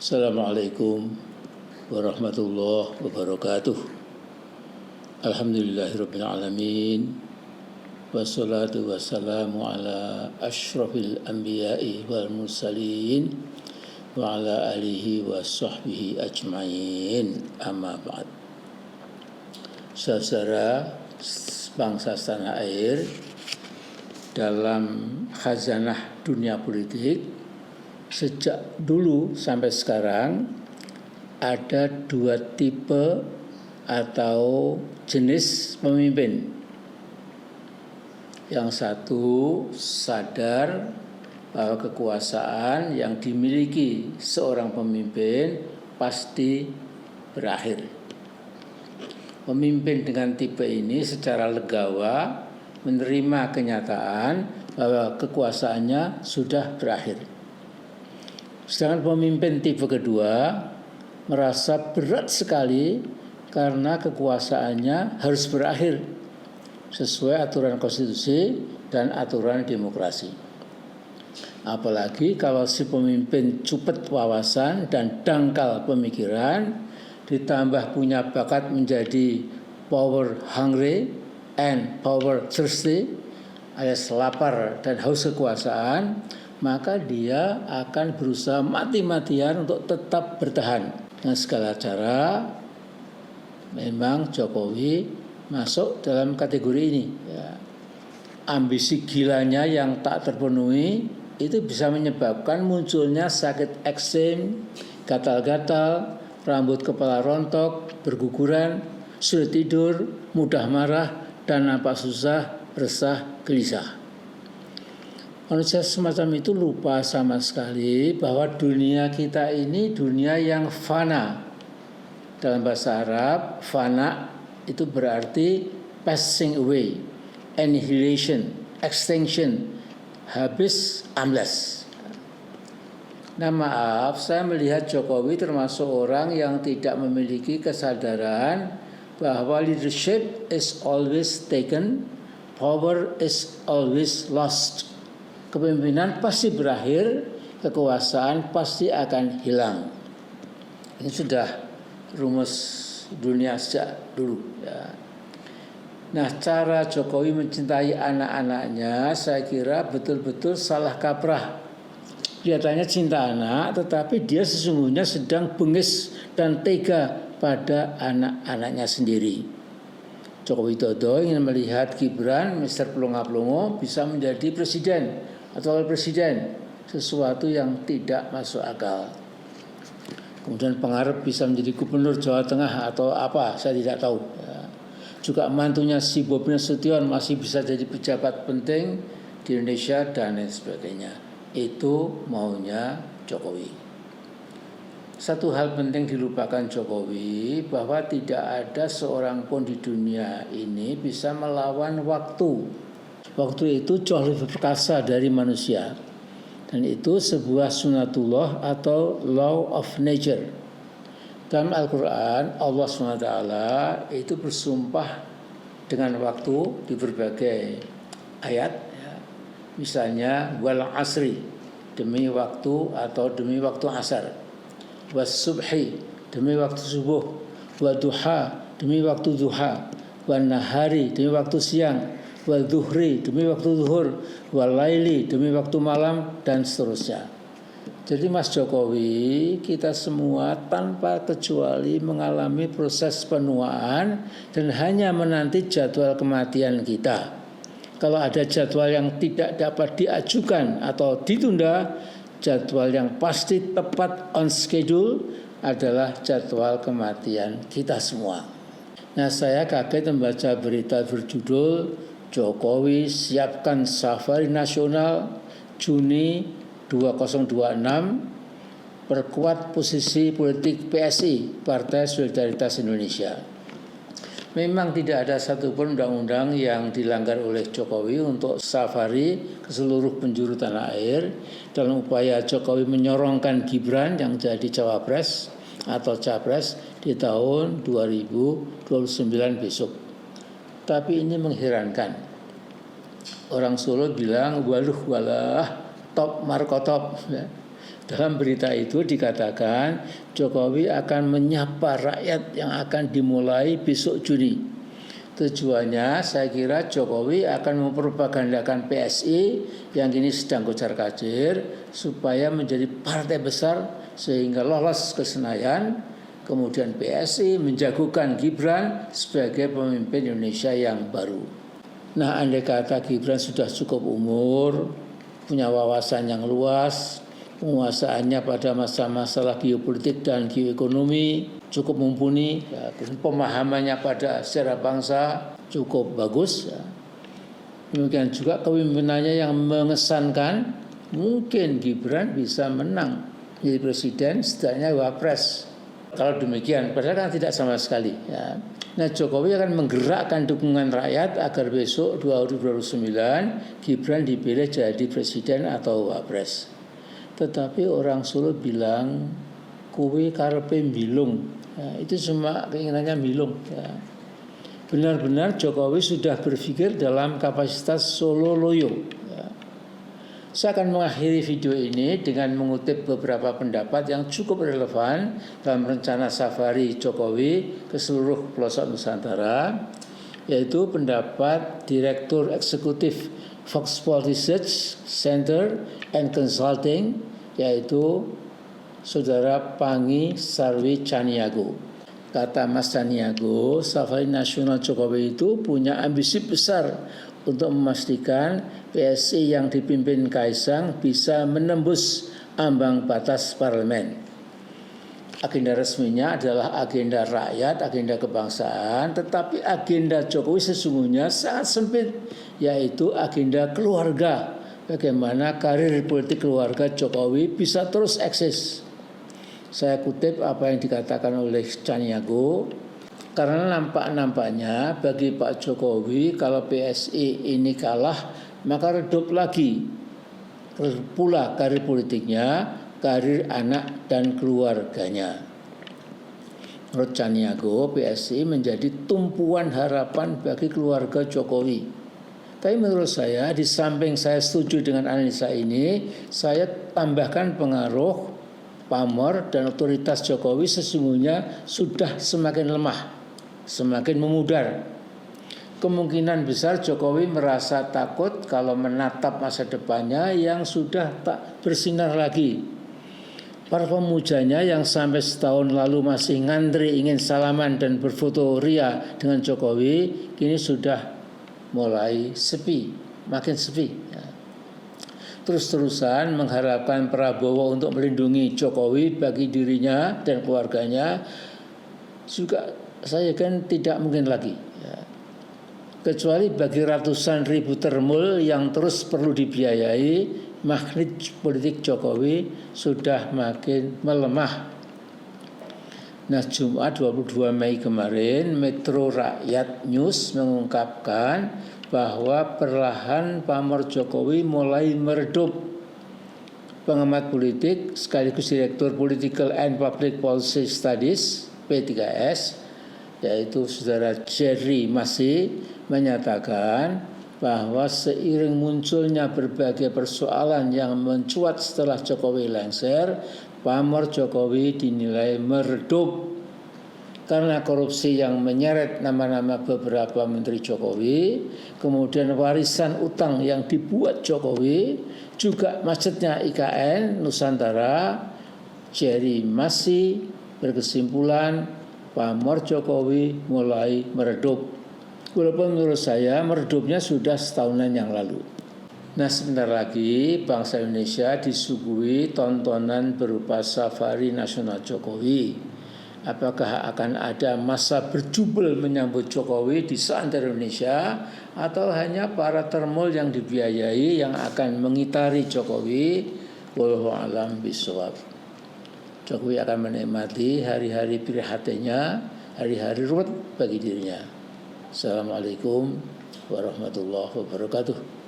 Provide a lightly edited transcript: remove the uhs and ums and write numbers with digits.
Assalamualaikum warahmatullahi wabarakatuh. Alhamdulillahirabbil alamin. Wassalatu wassalamu ala asyrafil anbiya'i wal mursalin wa ala alihi wa sahbihi ajmain. Amma ba'd. Saudara bangsa tanah air, dalam khazanah dunia politik sejak dulu sampai sekarang ada dua tipe atau jenis pemimpin. Yang satu sadar bahwa kekuasaan yang dimiliki seorang pemimpin pasti berakhir. Pemimpin dengan tipe ini secara legawa menerima kenyataan bahwa kekuasaannya sudah berakhir. Sedangkan pemimpin tipe kedua merasa berat sekali karena kekuasaannya harus berakhir sesuai aturan konstitusi dan aturan demokrasi. Apalagi kalau si pemimpin cupet wawasan dan dangkal pemikiran, ditambah punya bakat menjadi power hungry and power thirsty, alias lapar dan haus kekuasaan, maka dia akan berusaha mati-matian untuk tetap bertahan. Dengan segala cara, memang Jokowi masuk dalam kategori ini. Ya. Ambisi gilanya yang tak terpenuhi itu bisa menyebabkan munculnya sakit eksem, gatal-gatal, rambut kepala rontok, berguguran, sulit tidur, mudah marah, dan nampak susah, resah, gelisah. Manusia semacam itu lupa sama sekali bahwa dunia kita ini dunia yang fana. Dalam bahasa Arab, fana itu berarti passing away, annihilation, extinction, habis, amblas. Nah maaf, saya melihat Jokowi termasuk orang yang tidak memiliki kesadaran bahwa leadership is always taken, power is always lost. Kepemimpinan pasti berakhir, kekuasaan pasti akan hilang. Ini sudah rumus dunia sejak dulu. Ya. Nah, cara Jokowi mencintai anak-anaknya, saya kira betul-betul salah kaprah. Kelihatannya cinta anak, tetapi dia sesungguhnya sedang bengis dan tega pada anak-anaknya sendiri. Joko Widodo ingin melihat Gibran, Mr. Pelongo-Pelongo, bisa menjadi presiden atau wakil presiden, sesuatu yang tidak masuk akal. Kemudian pengharap bisa menjadi gubernur Jawa Tengah atau apa, saya tidak tahu. Ya. Juga mantunya si Bobi Nasution masih bisa jadi pejabat penting di Indonesia dan lain sebagainya. Itu maunya Jokowi. Satu hal penting dilupakan Jokowi, bahwa tidak ada seorang pun di dunia ini bisa melawan waktu. Waktu itu jauh lebih perkasa dari manusia. Dan itu sebuah sunatullah atau law of nature. Dalam Al-Quran, Allah SWT itu bersumpah dengan waktu di berbagai ayat. Ya. Misalnya, wal asri, demi waktu atau demi waktu asar. Was subhi, demi waktu subuh. Wa duha, demi waktu duha. Wa nahari, demi waktu siang. Wa dhuhri, demi waktu zuhur. Wa laili, demi waktu malam, dan seterusnya. Jadi Mas Jokowi, kita semua tanpa kecuali mengalami proses penuaan dan hanya menanti jadwal kematian kita. Kalau ada jadwal yang tidak dapat diajukan atau ditunda, jadwal yang pasti tepat on schedule adalah jadwal kematian kita semua. Nah, saya kaget membaca berita berjudul Jokowi siapkan safari nasional Juni 2026, perkuat posisi politik PSI, Partai Solidaritas Indonesia. Memang tidak ada satupun undang-undang yang dilanggar oleh Jokowi untuk safari ke seluruh penjuru tanah air dalam upaya Jokowi menyorongkan Gibran yang jadi cawapres atau capres di tahun 2029 besok. Tapi ini mengherankan. Orang Solo bilang waluh walah top markotop. Ya. Dalam berita itu dikatakan Jokowi akan menyapa rakyat yang akan dimulai besok Juni. Tujuannya saya kira Jokowi akan mempropagandakan PSI yang kini sedang kocar-kacir supaya menjadi partai besar sehingga lolos ke Senayan. Kemudian PSI menjagokan Gibran sebagai pemimpin Indonesia yang baru. Nah, andai kata Gibran sudah cukup umur, punya wawasan yang luas, penguasaannya pada masalah geopolitik dan geoekonomi cukup mumpuni, ya, pemahamannya pada sejarah bangsa cukup bagus. Ya. Demikian juga kepemimpinannya yang mengesankan, mungkin Gibran bisa menang jadi presiden, setidaknya wapres. Kalau demikian, padahal kan tidak sama sekali. Ya. Nah, Jokowi akan menggerakkan dukungan rakyat agar besok 2029 Gibran dipilih jadi presiden atau wapres. Tetapi orang Solo bilang kuwi karepe mbilung. Ya, itu cuma keinginannya mbilung. Ya. Benar-benar Jokowi sudah berpikir dalam kapasitas Solo Loyo. Ya. Saya akan mengakhiri video ini dengan mengutip beberapa pendapat yang cukup relevan dalam rencana safari Jokowi ke seluruh pelosok Nusantara, yaitu pendapat Direktur Eksekutif Foxpol Research Center and Consulting, yaitu Saudara Pangi Sarwi Caniago. Kata Mas Caniago, safari nasional Jokowi itu punya ambisi besar untuk memastikan PSI yang dipimpin Kaisang bisa menembus ambang batas parlemen. Agenda resminya adalah agenda rakyat, agenda kebangsaan, tetapi agenda Jokowi sesungguhnya sangat sempit, yaitu agenda keluarga. Bagaimana karir politik keluarga Jokowi bisa terus eksis. Saya kutip apa yang dikatakan oleh Caniago, karena nampaknya bagi Pak Jokowi kalau PSI ini kalah, maka redup lagi pula karir politiknya, karir anak dan keluarganya. Menurut Caniago, PSI menjadi tumpuan harapan bagi keluarga Jokowi. Tapi menurut saya, di samping saya setuju dengan analisa ini, saya tambahkan pengaruh pamor dan otoritas Jokowi sesungguhnya sudah semakin lemah, semakin memudar. Kemungkinan besar Jokowi merasa takut kalau menatap masa depannya yang sudah tak bersinar lagi. Para pemujanya yang sampai setahun lalu masih ngantri ingin salaman dan berfoto ria dengan Jokowi, kini sudah mulai sepi, makin sepi. Ya. Terus-terusan mengharapkan Prabowo untuk melindungi Jokowi bagi dirinya dan keluarganya juga saya kan tidak mungkin lagi. Ya. Kecuali bagi ratusan ribu termul yang terus perlu dibiayai, magnet politik Jokowi sudah makin melemah. Nah, Jumat 22 Mei kemarin, Metro Rakyat News mengungkapkan bahwa perlahan pamor Jokowi mulai meredup. Pengamat politik sekaligus Direktur Political and Public Policy Studies P3S, yaitu Saudara Jerry Masih, menyatakan bahwa seiring munculnya berbagai persoalan yang mencuat setelah Jokowi lengser, pamor Jokowi dinilai meredup karena korupsi yang menyeret nama-nama beberapa menteri Jokowi, kemudian warisan utang yang dibuat Jokowi, juga macetnya IKN Nusantara. Jerry Masih berkesimpulan pamor Jokowi mulai meredup. Walaupun menurut saya meredupnya sudah setahunan yang lalu. Nah, sebentar lagi bangsa Indonesia disuguhi tontonan berupa safari nasional Jokowi. Apakah akan ada masa berjubel menyambut Jokowi di seantero Indonesia, atau hanya para termul yang dibiayai yang akan mengitari Jokowi? Wallahu a'lam bishawab. Jokowi akan menikmati hari-hari prihatinnya, hari-hari ruwet bagi dirinya. Assalamualaikum warahmatullahi wabarakatuh.